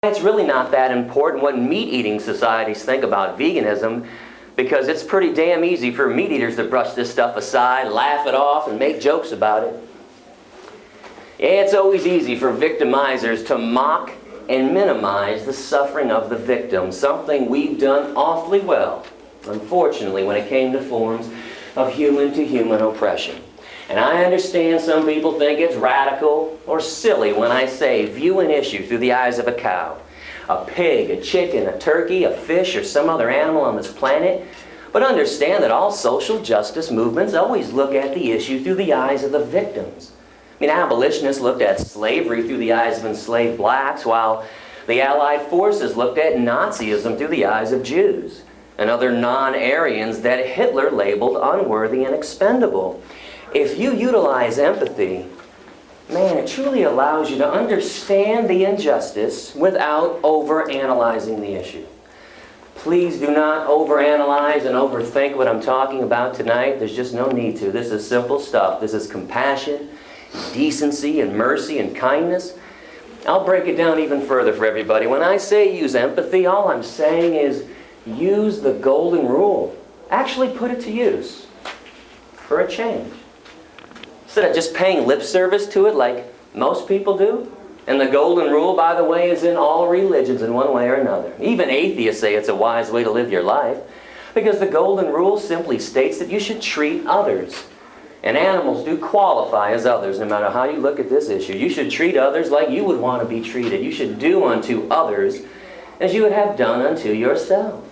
It's really not that important what meat-eating societies think about veganism, because it's pretty damn easy for meat eaters to brush this stuff aside, laugh it off, and make jokes about it. It's always easy for victimizers to mock and minimize the suffering of the victim, something we've done awfully well, unfortunately, when it came to forms of human-to-human oppression. And I understand some people think it's radical or silly when I say view an issue through the eyes of a cow, a pig, a chicken, a turkey, a fish, or some other animal on this planet. But understand that all social justice movements always look at the issue through the eyes of the victims. I mean, abolitionists looked at slavery through the eyes of enslaved blacks, while the Allied forces looked at Nazism through the eyes of Jews and other non-Aryans that Hitler labeled unworthy and expendable. If you utilize empathy, man, it truly allows you to understand the injustice without overanalyzing the issue. Please do not overanalyze and overthink what I'm talking about tonight. There's just no need to. This is simple stuff. This is compassion, decency, and mercy and kindness. I'll break it down even further for everybody. When I say use empathy, all I'm saying is use the golden rule. Actually put it to use for a change. Instead of just paying lip service to it like most people do. And the golden rule, by the way, is in all religions in one way or another. Even atheists say it's a wise way to live your life, because the golden rule simply states that you should treat others. And animals do qualify as others, no matter how you look at this issue. You should treat others like you would want to be treated. You should do unto others as you would have done unto yourself.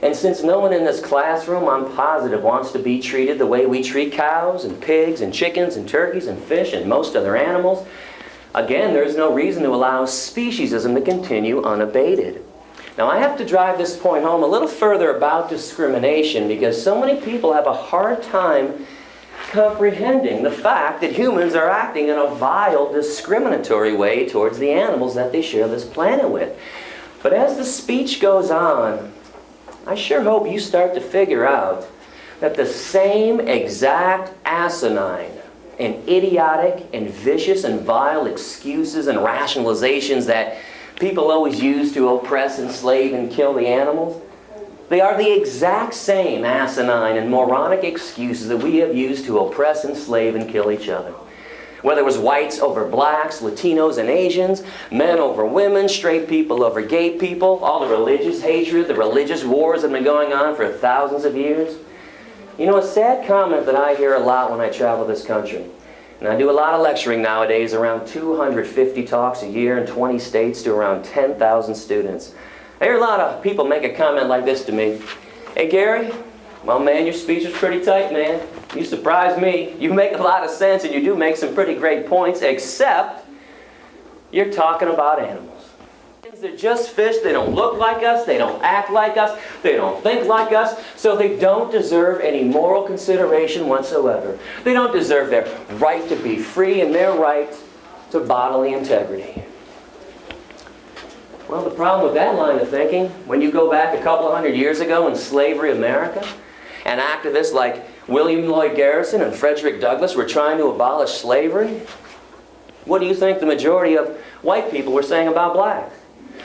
And since no one in this classroom, I'm positive, wants to be treated the way we treat cows and pigs and chickens and turkeys and fish and most other animals, again, there's no reason to allow speciesism to continue unabated. Now, I have to drive this point home a little further about discrimination, because so many people have a hard time comprehending the fact that humans are acting in a vile, discriminatory way towards the animals that they share this planet with. But as the speech goes on, I sure hope you start to figure out that the same exact asinine and idiotic and vicious and vile excuses and rationalizations that people always use to oppress, enslave, and kill the animals, they are the exact same asinine and moronic excuses that we have used to oppress, enslave, and kill each other. Whether it was whites over blacks, Latinos and Asians, men over women, straight people over gay people, all the religious hatred, the religious wars that have been going on for thousands of years. You know, a sad comment that I hear a lot when I travel this country, and I do a lot of lecturing nowadays, around 250 talks a year in 20 states to around 10,000 students. I hear a lot of people make a comment like this to me. Hey, Gary, well, man, your speech was pretty tight, man. You surprised me. You make a lot of sense, and you do make some pretty great points, except you're talking about animals. They're just fish. They don't look like us. They don't act like us. They don't think like us. So they don't deserve any moral consideration whatsoever. They don't deserve their right to be free and their right to bodily integrity. Well, the problem with that line of thinking, when you go back a couple of hundred years ago in slavery America, and activists like William Lloyd Garrison and Frederick Douglass were trying to abolish slavery, what do you think the majority of white people were saying about blacks?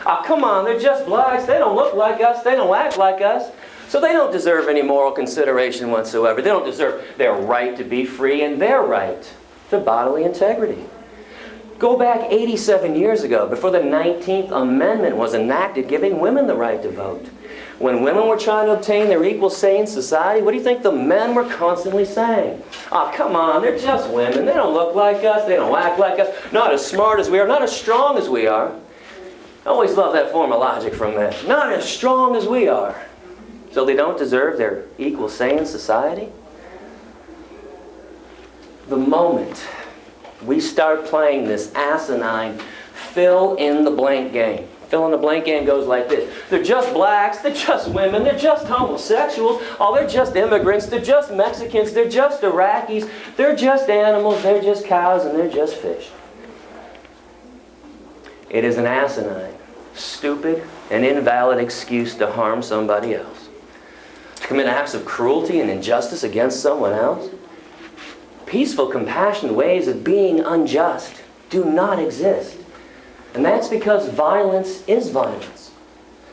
Oh, come on, they're just blacks. They don't look like us. They don't act like us. So they don't deserve any moral consideration whatsoever. They don't deserve their right to be free and their right to bodily integrity. Go back 87 years ago, before the 19th Amendment was enacted giving women the right to vote. When women were trying to obtain their equal say in society, what do you think the men were constantly saying? Oh, come on, they're just women. They don't look like us. They don't act like us. Not as smart as we are. Not as strong as we are. I always love that form of logic from men. Not as strong as we are. So they don't deserve their equal say in society? The moment we start playing this asinine fill-in-the-blank game. Fill-in-the-blank game goes like this. They're just blacks, they're just women, they're just homosexuals, oh, they're just immigrants, they're just Mexicans, they're just Iraqis, they're just animals, they're just cows, and they're just fish. It is an asinine, stupid, and invalid excuse to harm somebody else. To commit acts of cruelty and injustice against someone else. Peaceful, compassionate ways of being unjust do not exist. And that's because violence is violence.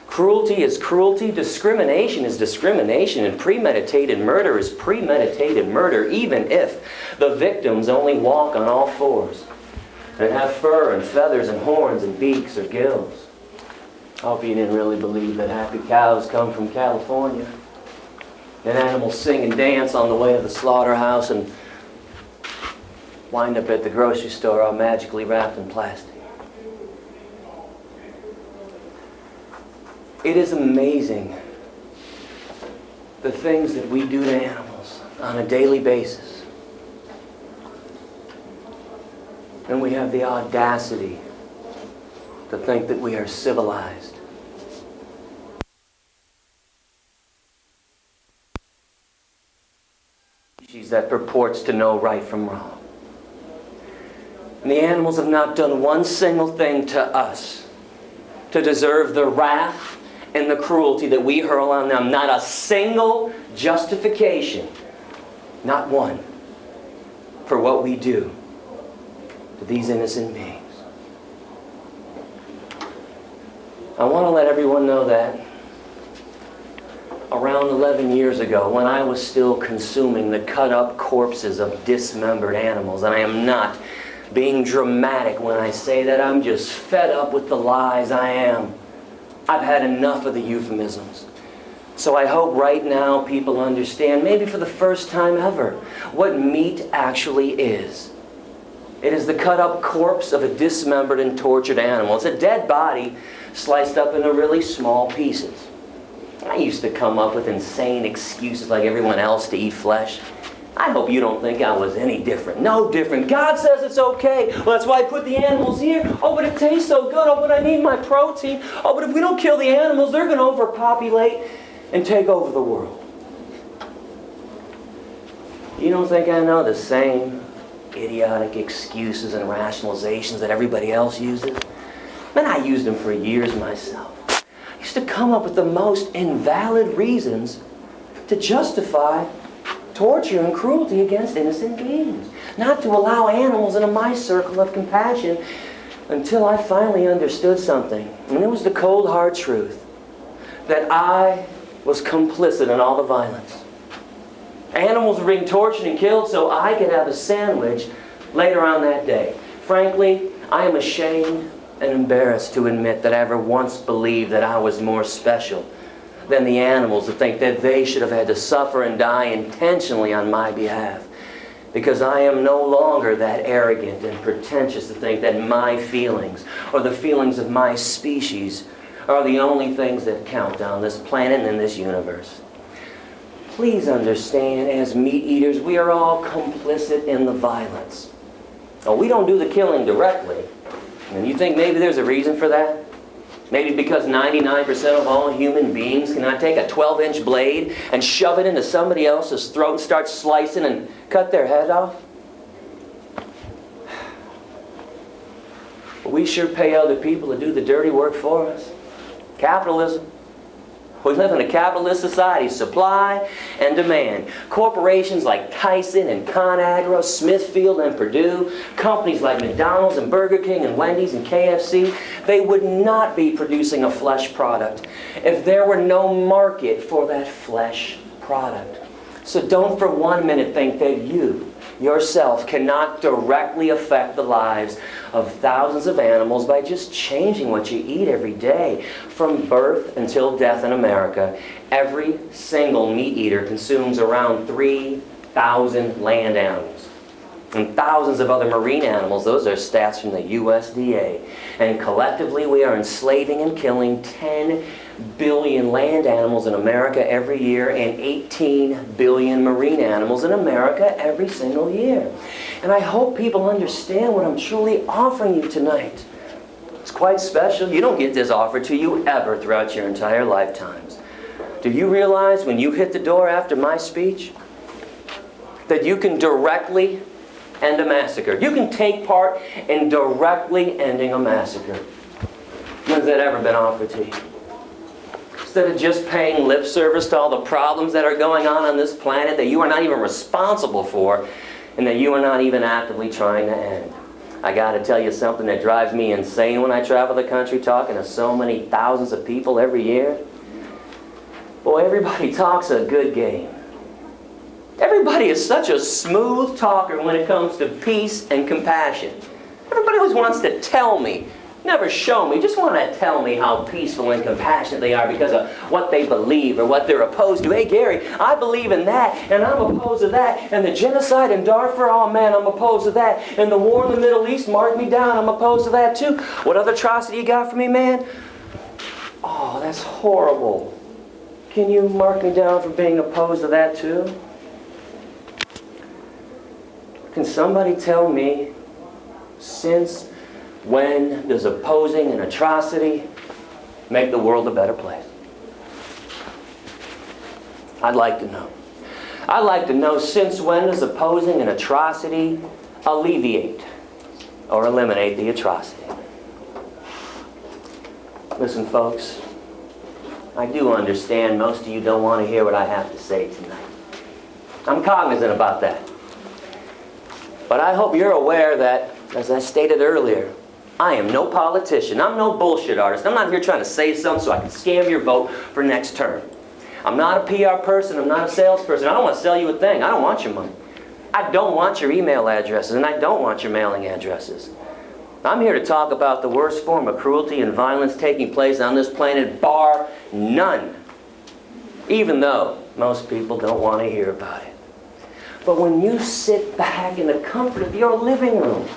Cruelty is cruelty, discrimination is discrimination, and premeditated murder is premeditated murder, even if the victims only walk on all fours and have fur and feathers and horns and beaks or gills. I hope you didn't really believe that happy cows come from California, and animals sing and dance on the way to the slaughterhouse and wind up at the grocery store all magically wrapped in plastic. It is amazing the things that we do to animals on a daily basis. And we have the audacity to think that we are civilized. Species that purports to know right from wrong. And the animals have not done one single thing to us to deserve the wrath and the cruelty that we hurl on them. Not a single justification, not one, for what we do to these innocent beings. I want to let everyone know that around 11 years ago, when I was still consuming the cut-up corpses of dismembered animals, and I am not being dramatic when I say that, I'm just fed up with the lies. I am. I've had enough of the euphemisms. So I hope right now people understand, maybe for the first time ever, what meat actually is. It is the cut-up corpse of a dismembered and tortured animal. It's a dead body sliced up into really small pieces. I used to come up with insane excuses like everyone else to eat flesh. I hope you don't think I was any different. No different. God says it's okay. Well, that's why I put the animals here. Oh, but it tastes so good. Oh, but I need my protein. Oh, but if we don't kill the animals, they're going to overpopulate and take over the world. You don't think I know the same idiotic excuses and rationalizations that everybody else uses? Man, I used them for years myself. I used to come up with the most invalid reasons to justify torture and cruelty against innocent beings. Not to allow animals into my circle of compassion until I finally understood something. And it was the cold hard truth that I was complicit in all the violence. Animals were being tortured and killed so I could have a sandwich later on that day. Frankly, I am ashamed and embarrassed to admit that I ever once believed that I was more special than the animals, to think that they should have had to suffer and die intentionally on my behalf. Because I am no longer that arrogant and pretentious to think that my feelings or the feelings of my species are the only things that count on this planet and in this universe. Please understand, as meat eaters, we are all complicit in the violence. Now, we don't do the killing directly. And you think maybe there's a reason for that? Maybe because 99% of all human beings cannot take a 12-inch blade and shove it into somebody else's throat and start slicing and cut their head off? But we sure pay other people to do the dirty work for us. Capitalism. We live in a capitalist society, supply and demand. Corporations like Tyson and ConAgra, Smithfield and Purdue, companies like McDonald's and Burger King and Wendy's and KFC, they would not be producing a flesh product if there were no market for that flesh product. So don't for 1 minute think that you yourself cannot directly affect the lives of thousands of animals by just changing what you eat every day. From birth until death in America, every single meat eater consumes around 3,000 land animals. And thousands of other marine animals. Those are stats from the USDA. And collectively we are enslaving and killing 10 billion land animals in America every year and 18 billion marine animals in America every single year. And I hope people understand what I'm truly offering you tonight. It's quite special. You don't get this offered to you ever throughout your entire lifetimes. Do you realize when you hit the door after my speech that you can directly end a massacre? You can take part in directly ending a massacre. When's that ever been offered to you? Instead of just paying lip service to all the problems that are going on this planet that you are not even responsible for and that you are not even actively trying to end. I got to tell you something that drives me insane when I travel the country talking to so many thousands of people every year. Boy, everybody talks a good game. Everybody is such a smooth talker when it comes to peace and compassion. Everybody always wants to tell me, never show me, just want to tell me how peaceful and compassionate they are because of what they believe or what they're opposed to. Hey Gary, I believe in that and I'm opposed to that. And the genocide in Darfur, oh man, I'm opposed to that. And the war in the Middle East, mark me down, I'm opposed to that too. What other atrocity you got for me, man? Oh, that's horrible. Can you mark me down for being opposed to that too? Can somebody tell me, since when does opposing an atrocity make the world a better place? I'd like to know. I'd like to know, since when does opposing an atrocity alleviate or eliminate the atrocity? Listen, folks, I do understand most of you don't want to hear what I have to say tonight. I'm cognizant about that. But I hope you're aware that, as I stated earlier, I am no politician. I'm no bullshit artist. I'm not here trying to say something so I can scam your vote for next term. I'm not a PR person. I'm not a salesperson. I don't want to sell you a thing. I don't want your money. I don't want your email addresses, and I don't want your mailing addresses. I'm here to talk about the worst form of cruelty and violence taking place on this planet, bar none. Even though most people don't want to hear about it. But when you sit back in the comfort of your living room,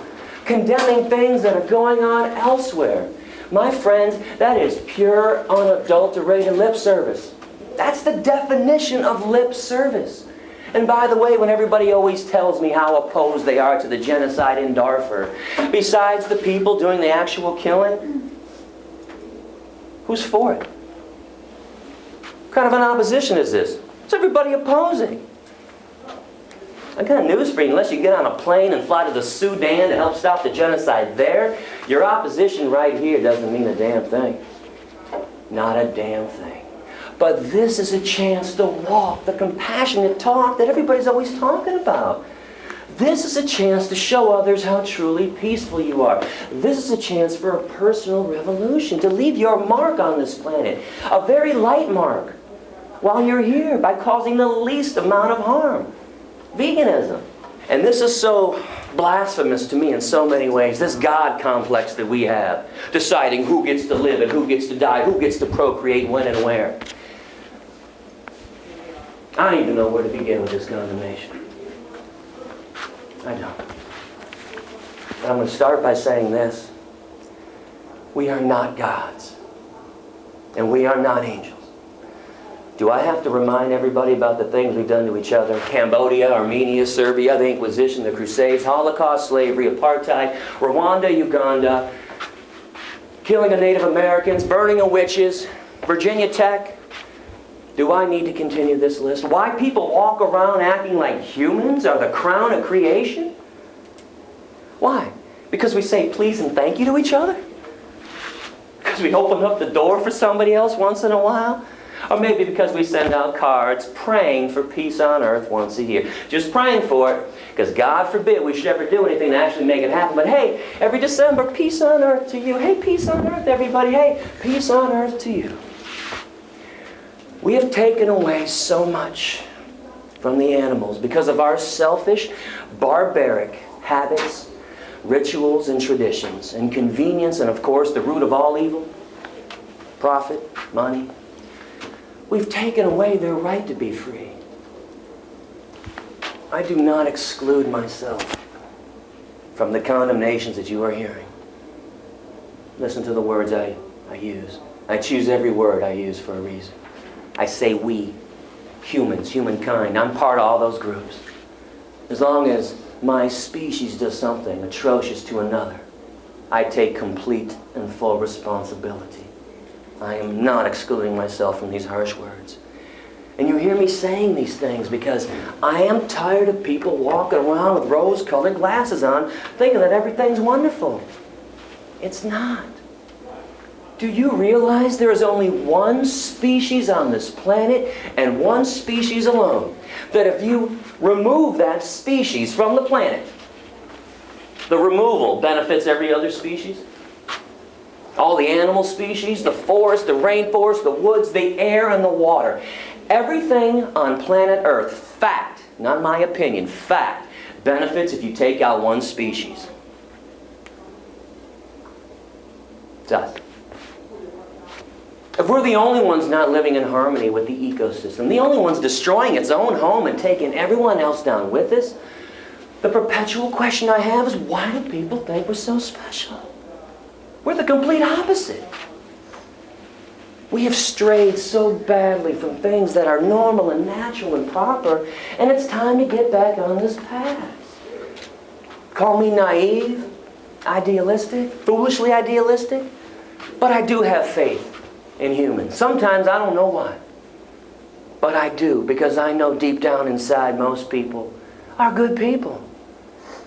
condemning things that are going on elsewhere, my friends, that is pure, unadulterated lip service. That's the definition of lip service. And by the way, when everybody always tells me how opposed they are to the genocide in Darfur, besides the people doing the actual killing, who's for it? What kind of an opposition is this? It's everybody opposing. I got news for you. Unless you get on a plane and fly to the Sudan to help stop the genocide there, your opposition right here doesn't mean a damn thing. Not a damn thing. But this is a chance to walk the compassionate talk that everybody's always talking about. This is a chance to show others how truly peaceful you are. This is a chance for a personal revolution, to leave your mark on this planet, a very light mark, while you're here by causing the least amount of harm. Veganism. And this is so blasphemous to me in so many ways. This God complex that we have, deciding who gets to live and who gets to die, who gets to procreate, when and where. I don't even know where to begin with this condemnation. I don't. But I'm going to start by saying this. We are not gods. And we are not angels. Do I have to remind everybody about the things we've done to each other? Cambodia, Armenia, Serbia, the Inquisition, the Crusades, Holocaust, slavery, apartheid, Rwanda, Uganda, killing of Native Americans, burning of witches, Virginia Tech. Do I need to continue this list? Why people walk around acting like humans are the crown of creation? Why? Because we say please and thank you to each other? Because we open up the door for somebody else once in a while? Or maybe because we send out cards praying for peace on earth once a year. Just praying for it, because God forbid we should ever do anything to actually make it happen. But hey, every December, peace on earth to you. Hey, peace on earth, everybody. Hey, peace on earth to you. We have taken away so much from the animals because of our selfish, barbaric habits, rituals, and traditions, and convenience, and of course the root of all evil, profit, money. We've taken away their right to be free. I do not exclude myself from the condemnations that you are hearing. Listen to the words I use. I choose every word I use for a reason. I say we, humans, humankind. I'm part of all those groups. As long as my species does something atrocious to another, I take complete and full responsibility. I am not excluding myself from these harsh words. And you hear me saying these things because I am tired of people walking around with rose-colored glasses on thinking that everything's wonderful. It's not. Do you realize there is only one species on this planet and one species alone? That if you remove that species from the planet, The removal benefits every other species. All the animal species, the forest, the rainforest, the woods, the air, and the water. Everything on planet Earth, fact, not my opinion, fact, benefits if you take out one species. It's us. If we're the only ones not living in harmony with the ecosystem, the only ones destroying its own home and taking everyone else down with us, the perpetual question I have is, why do people think we're so special? We're the complete opposite. We have strayed so badly from things that are normal and natural and proper, and it's time to get back on this path. Call me naive, idealistic, foolishly idealistic, but I do have faith in humans. Sometimes I don't know why, but I do, because I know deep down inside most people are good people.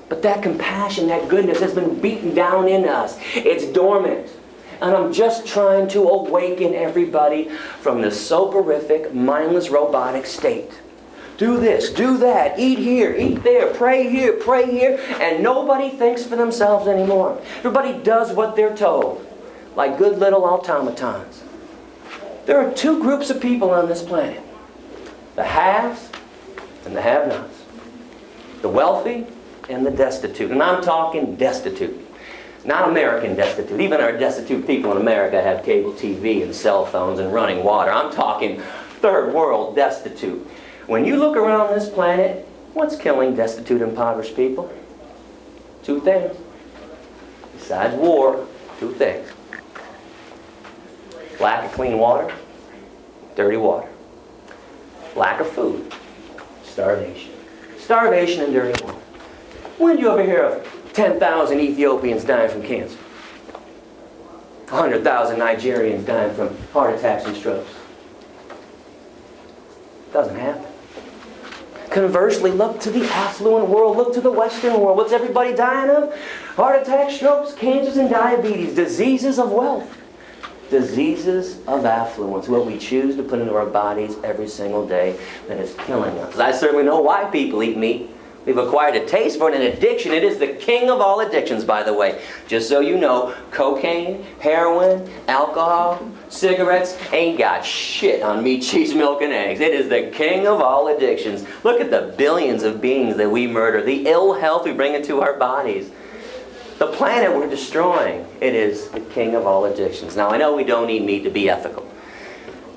But that compassion, that goodness has been beaten down in us. It's dormant. And I'm just trying to awaken everybody from this soporific, mindless, robotic state. Do this, do that, eat here, eat there, pray here, and nobody thinks for themselves anymore. Everybody does what they're told, like good little automatons. There are two groups of people on this planet. The haves and the have-nots. The wealthy and the destitute. And I'm talking destitute. Not American destitute. Even our destitute people in America have cable TV and cell phones and running water. I'm talking third world destitute. When you look around this planet, what's killing destitute, impoverished people? Two things. Besides war, two things. Lack of clean water, dirty water. Lack of food, starvation. Starvation and dirty water. When did you ever hear of 10,000 Ethiopians dying from cancer? 100,000 Nigerians dying from heart attacks and strokes? Doesn't happen. Conversely, look to the affluent world, look to the Western world. What's everybody dying of? Heart attacks, strokes, cancers, and diabetes. Diseases of wealth. Diseases of affluence. What we choose to put into our bodies every single day that is killing us. I certainly know why people eat meat. We've acquired a taste for it, an addiction. It is the king of all addictions, by the way. Just so you know, cocaine, heroin, alcohol, cigarettes ain't got shit on meat, cheese, milk, and eggs. It is the king of all addictions. Look at the billions of beings that we murder, the ill health we bring into our bodies. The planet we're destroying, it is the king of all addictions. Now, I know we don't eat meat to be ethical.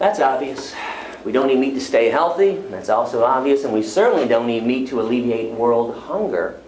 That's obvious. We don't eat meat to stay healthy. That's also obvious. And we certainly don't eat meat to alleviate world hunger.